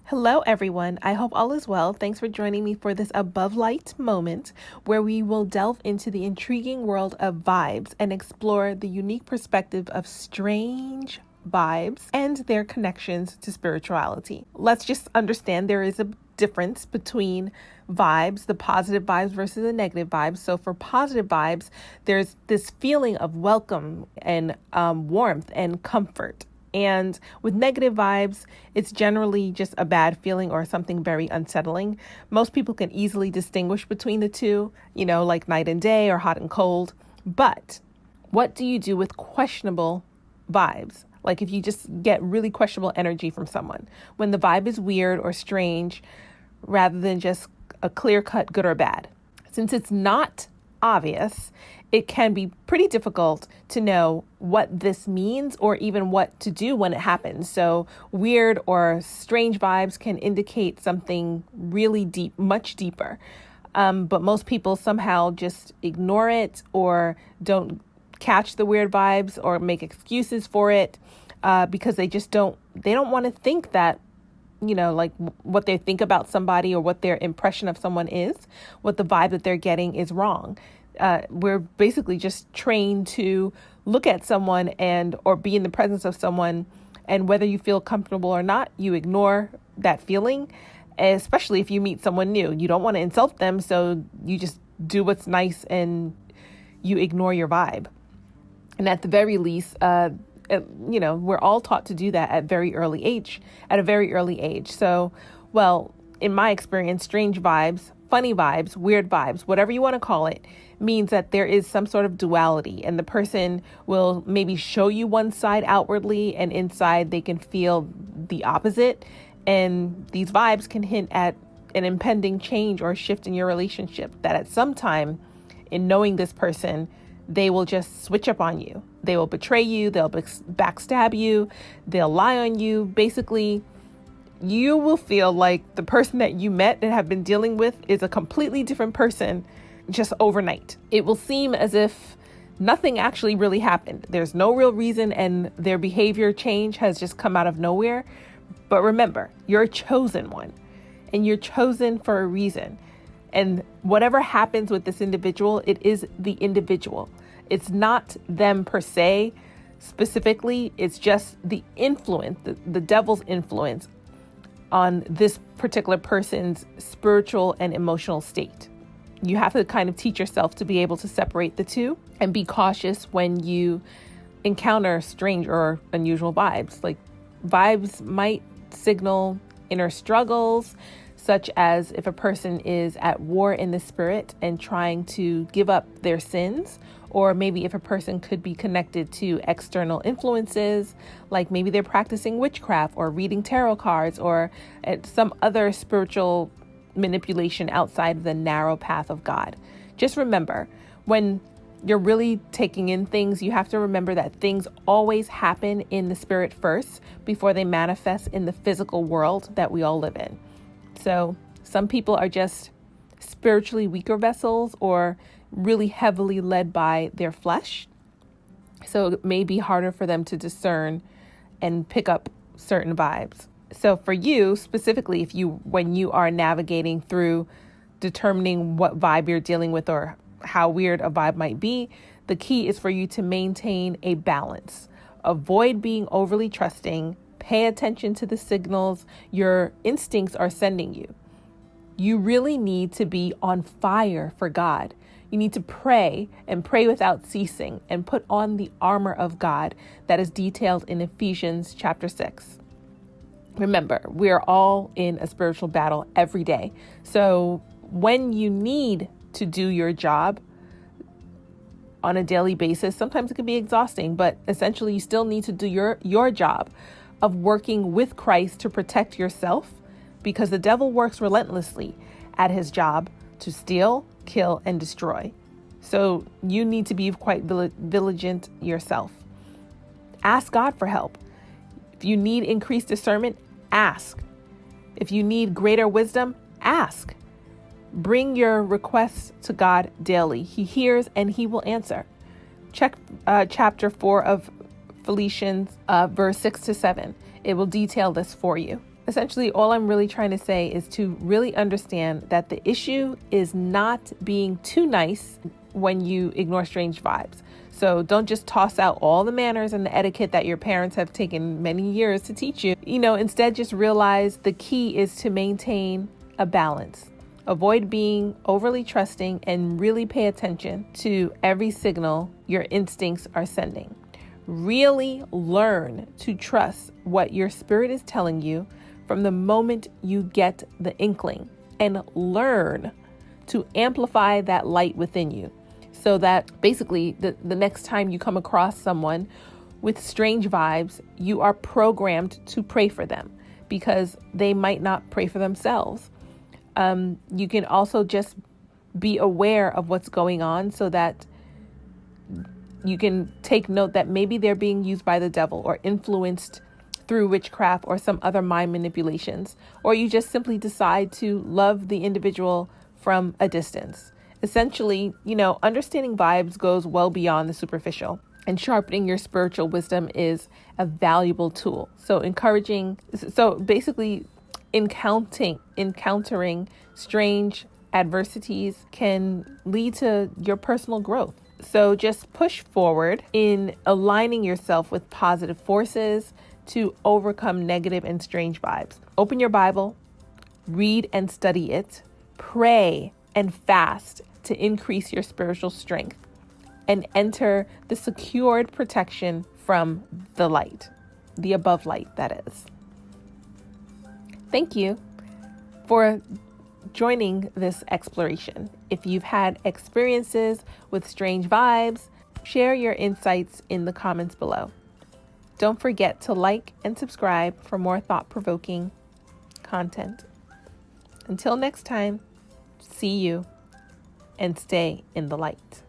Hello, everyone. I hope all is well. Thanks for joining me for this above light moment where we will delve into the intriguing world of vibes and explore the unique perspective of strange vibes and their connections to spirituality. Let's just understand there is a difference between vibes, the positive vibes versus the negative vibes. So for positive vibes, there's this feeling of welcome and warmth and comfort. And with negative vibes, it's generally just a bad feeling or something very unsettling. Most people can easily distinguish between the two, like night and day or hot and cold. But what do you do with questionable vibes? Like if you just get really questionable energy from someone, when the vibe is weird or strange, rather than just a clear-cut good or bad. Since it's not obvious, it can be pretty difficult to know what this means or even what to do when it happens. So weird or strange vibes can indicate something really deep, much deeper. But most people somehow just ignore it or don't catch the weird vibes or make excuses for it because they don't want to think that, like what they think about somebody or what their impression of someone is, what the vibe that they're getting is wrong. We're basically just trained to look at someone or be in the presence of someone, and whether you feel comfortable or not, you ignore that feeling, especially if you meet someone new. You don't want to insult them, so you just do what's nice and you ignore your vibe. And at the very least, we're all taught to do that at a very early age. So, in my experience, strange vibes, funny vibes, weird vibes, whatever you want to call it, means that there is some sort of duality, and the person will maybe show you one side outwardly, and inside they can feel the opposite. And these vibes can hint at an impending change or shift in your relationship, that at some time in knowing this person, they will just switch up on you. They will betray you. They'll backstab you. They'll lie on you. Basically, you will feel like the person that you met and have been dealing with is a completely different person just overnight. It will seem as if nothing actually really happened. There's no real reason, and their behavior change has just come out of nowhere. But remember, you're a chosen one, and you're chosen for a reason. And whatever happens with this individual, it is the individual. It's not them per se, specifically. It's just the influence, the devil's influence on this particular person's spiritual and emotional state. You have to kind of teach yourself to be able to separate the two and be cautious when you encounter strange or unusual vibes. Like vibes might signal inner struggles, such as if a person is at war in the spirit and trying to give up their sins, or maybe if a person could be connected to external influences, like maybe they're practicing witchcraft or reading tarot cards or some other spiritual manipulation outside of the narrow path of God. Just remember, when you're really taking in things, you have to remember that things always happen in the spirit first before they manifest in the physical world that we all live in. So some people are just spiritually weaker vessels or really heavily led by their flesh. So it may be harder for them to discern and pick up certain vibes. So for you specifically, when you are navigating through determining what vibe you're dealing with or how weird a vibe might be, the key is for you to maintain a balance. Avoid being overly trusting. Pay attention to the signals your instincts are sending you. You really need to be on fire for God. You need to pray and pray without ceasing and put on the armor of God that is detailed in Ephesians chapter 6. Remember, we are all in a spiritual battle every day. So when you need to do your job on a daily basis, sometimes it can be exhausting, but essentially you still need to do your job of working with Christ to protect yourself, because the devil works relentlessly at his job to steal, kill, and destroy. So you need to be quite vigilant yourself. Ask God for help. If you need increased discernment, ask. If you need greater wisdom, ask. Bring your requests to God daily. He hears and he will answer. Check chapter 4 of Philippians, verse 6 to 7. It will detail this for you. Essentially, all I'm really trying to say is to really understand that the issue is not being too nice when you ignore strange vibes. So don't just toss out all the manners and the etiquette that your parents have taken many years to teach you. Instead just realize the key is to maintain a balance. Avoid being overly trusting and really pay attention to every signal your instincts are sending. Really learn to trust what your spirit is telling you from the moment you get the inkling, and learn to amplify that light within you so that basically the next time you come across someone with strange vibes, you are programmed to pray for them because they might not pray for themselves. You can also just be aware of what's going on so that you can take note that maybe they're being used by the devil or influenced through witchcraft or some other mind manipulations, or you just simply decide to love the individual from a distance. Essentially, understanding vibes goes well beyond the superficial, and sharpening your spiritual wisdom is a valuable tool. So basically encountering strange adversities can lead to your personal growth. So just push forward in aligning yourself with positive forces to overcome negative and strange vibes. Open your Bible, read and study it, pray and fast to increase your spiritual strength, and enter the secured protection from the light, the above light, that is. Thank you for joining this exploration. If you've had experiences with strange vibes, share your insights in the comments below. Don't forget to like and subscribe for more thought-provoking content. Until next time, see you and stay in the light.